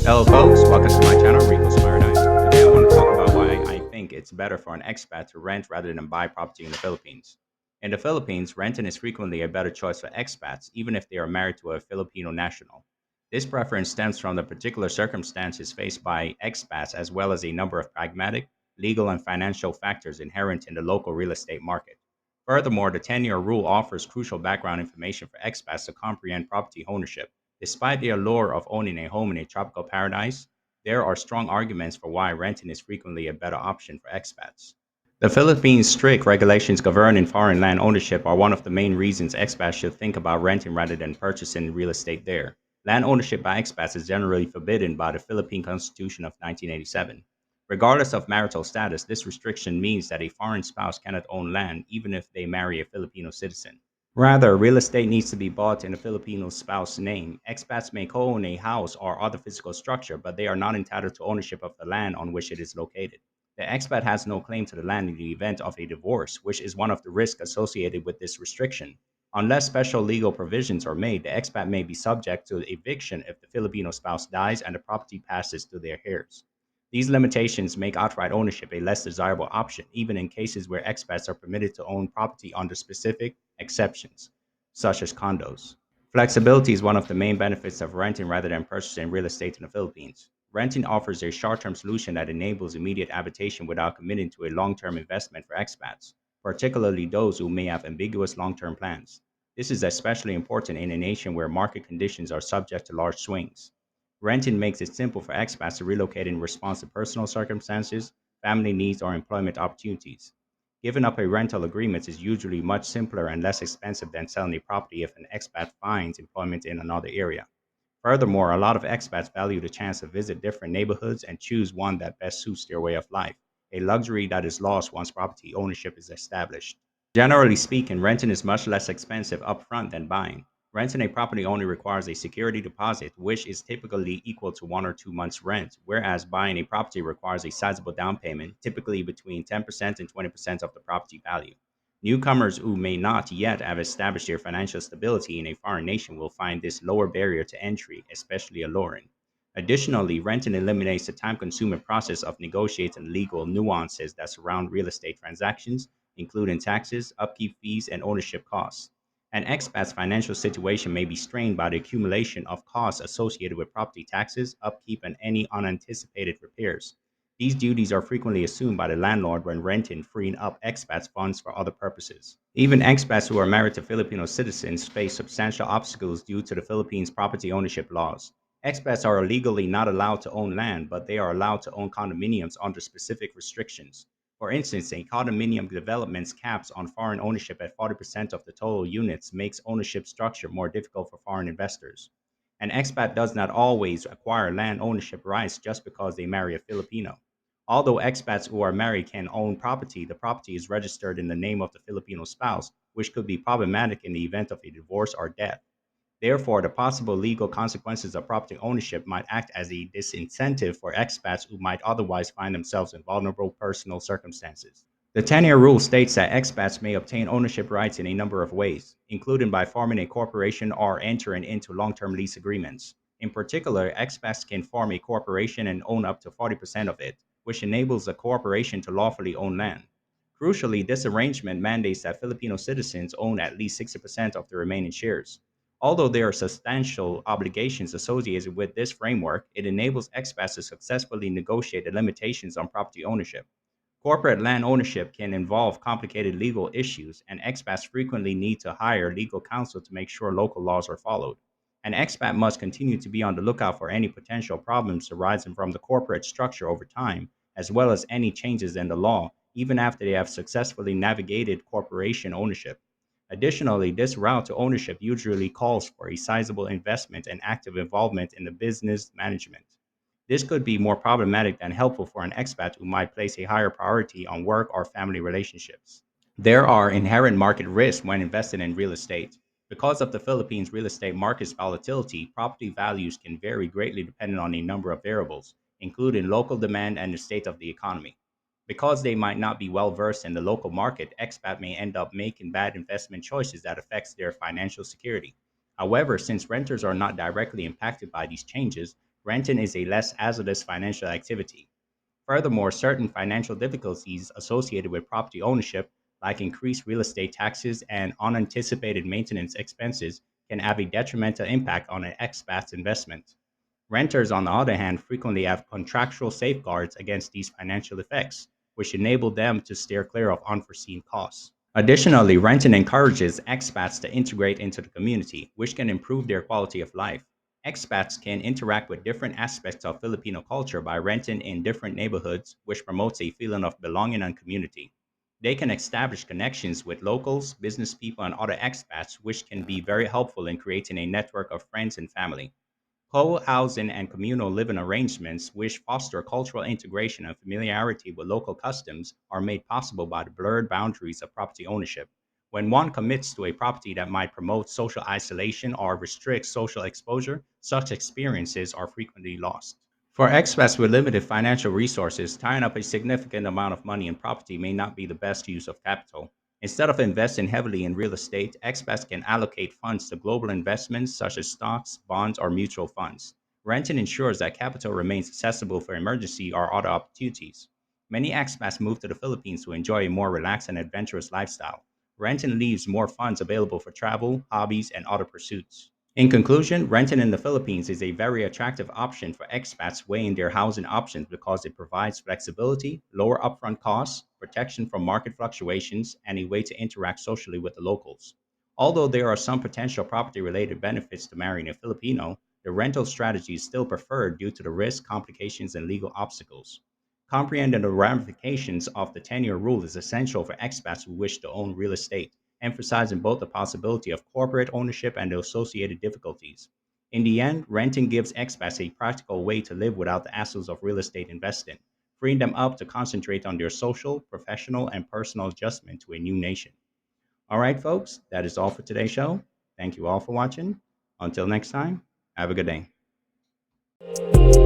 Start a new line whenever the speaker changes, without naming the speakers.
Hello, folks. Welcome to my channel, Rico's Paradise. Today, I want to talk about why I think it's better for an expat to rent rather than buy property in the Philippines. In the Philippines, renting is frequently a better choice for expats, even if they are married to a Filipino national. This preference stems from the particular circumstances faced by expats, as well as a number of pragmatic, legal, and financial factors inherent in the local real estate market. Furthermore, the 10-year rule offers crucial background information for expats to comprehend property ownership. Despite the allure of owning a home in a tropical paradise, there are strong arguments for why renting is frequently a better option for expats. The Philippines' strict regulations governing foreign land ownership are one of the main reasons expats should think about renting rather than purchasing real estate there. Land ownership by expats is generally forbidden by the Philippine Constitution of 1987. Regardless of marital status, this restriction means that a foreign spouse cannot own land even if they marry a Filipino citizen. Rather, real estate needs to be bought in a Filipino spouse's name. Expats may co-own a house or other physical structure, but they are not entitled to ownership of the land on which it is located. The expat has no claim to the land in the event of a divorce, which is one of the risks associated with this restriction. Unless special legal provisions are made, the expat may be subject to eviction if the Filipino spouse dies and the property passes to their heirs. These limitations make outright ownership a less desirable option, even in cases where expats are permitted to own property under specific exceptions, such as condos. Flexibility is one of the main benefits of renting rather than purchasing real estate in the Philippines. Renting offers a short term solution that enables immediate habitation without committing to a long term investment for expats, particularly those who may have ambiguous long term plans. This is especially important in a nation where market conditions are subject to large swings. Renting makes it simple for expats to relocate in response to personal circumstances, family needs, or employment opportunities. Giving up a rental agreement is usually much simpler and less expensive than selling a property if an expat finds employment in another area. Furthermore, a lot of expats value the chance to visit different neighborhoods and choose one that best suits their way of life, a luxury that is lost once property ownership is established. Generally speaking, renting is much less expensive upfront than buying. Renting a property only requires a security deposit, which is typically equal to 1 or 2 months' rent, whereas buying a property requires a sizable down payment, typically between 10% and 20% of the property value. Newcomers who may not yet have established their financial stability in a foreign nation will find this lower barrier to entry especially alluring. Additionally, renting eliminates the time consuming process of negotiating legal nuances that surround real estate transactions, including taxes, upkeep fees, and ownership costs. An expat's financial situation may be strained by the accumulation of costs associated with property taxes, upkeep, and any unanticipated repairs. These duties are frequently assumed by the landlord when renting, freeing up expats' funds for other purposes. Even expats who are married to Filipino citizens face substantial obstacles due to the Philippines' property ownership laws. Expats are legally not allowed to own land, but they are allowed to own condominiums under specific restrictions. For instance, a condominium development's caps on foreign ownership at 40% of the total units makes ownership structure more difficult for foreign investors. An expat does not always acquire land ownership rights just because they marry a Filipino. Although expats who are married can own property, the property is registered in the name of the Filipino spouse, which could be problematic in the event of a divorce or death. Therefore, the possible legal consequences of property ownership might act as a disincentive for expats who might otherwise find themselves in vulnerable personal circumstances. The 10-year rule states that expats may obtain ownership rights in a number of ways, including by forming a corporation or entering into long term lease agreements. In particular, expats can form a corporation and own up to 40% of it, which enables the corporation to lawfully own land. Crucially, this arrangement mandates that Filipino citizens own at least 60% of the remaining shares. Although there are substantial obligations associated with this framework, it enables expats to successfully negotiate the limitations on property ownership. Corporate land ownership can involve complicated legal issues, and expats frequently need to hire legal counsel to make sure local laws are followed. An expat must continue to be on the lookout for any potential problems arising from the corporate structure over time, as well as any changes in the law, even after they have successfully navigated corporation ownership. Additionally, this route to ownership usually calls for a sizable investment and active involvement in the business management. This could be more problematic than helpful for an expat who might place a higher priority on work or family relationships. There are inherent market risks when investing in real estate. Because of the Philippines' real estate market's volatility, property values can vary greatly depending on a number of variables, including local demand and the state of the economy. Because they might not be well versed in the local market, expat may end up making bad investment choices that affects their financial security. However, since renters are not directly impacted by these changes, renting is a less hazardous financial activity. Furthermore, certain financial difficulties associated with property ownership, like increased real estate taxes and unanticipated maintenance expenses, can have a detrimental impact on an expat's investment. Renters, on the other hand, frequently have contractual safeguards against these financial effects, which enable them to steer clear of unforeseen costs. Additionally, renting encourages expats to integrate into the community, which can improve their quality of life. Expats can interact with different aspects of Filipino culture by renting in different neighborhoods, which promotes a feeling of belonging and community. They can establish connections with locals, business people, and other expats, which can be very helpful in creating a network of friends and family. Co-housing and communal living arrangements, which foster cultural integration and familiarity with local customs, are made possible by the blurred boundaries of property ownership. When one commits to a property that might promote social isolation or restrict social exposure, such experiences are frequently lost. For expats with limited financial resources, tying up a significant amount of money in property may not be the best use of capital. Instead of investing heavily in real estate, expats can allocate funds to global investments such as stocks, bonds, or mutual funds. Renting ensures that capital remains accessible for emergency or other opportunities. Many expats move to the Philippines to enjoy a more relaxed and adventurous lifestyle. Renting leaves more funds available for travel, hobbies, and other pursuits. In conclusion, renting in the Philippines is a very attractive option for expats weighing their housing options because it provides flexibility, lower upfront costs, protection from market fluctuations, and a way to interact socially with the locals. Although there are some potential property related benefits to marrying a Filipino, the rental strategy is still preferred due to the risk, complications, and legal obstacles. Comprehending the ramifications of the 10-year rule is essential for expats who wish to own real estate, emphasizing both the possibility of corporate ownership and the associated difficulties. In the end, renting gives expats a practical way to live without the hassles of real estate investing, freeing them up to concentrate on their social, professional, and personal adjustment to a new nation. All right, folks, that is all for today's show. Thank you all for watching. Until next time, have a good day.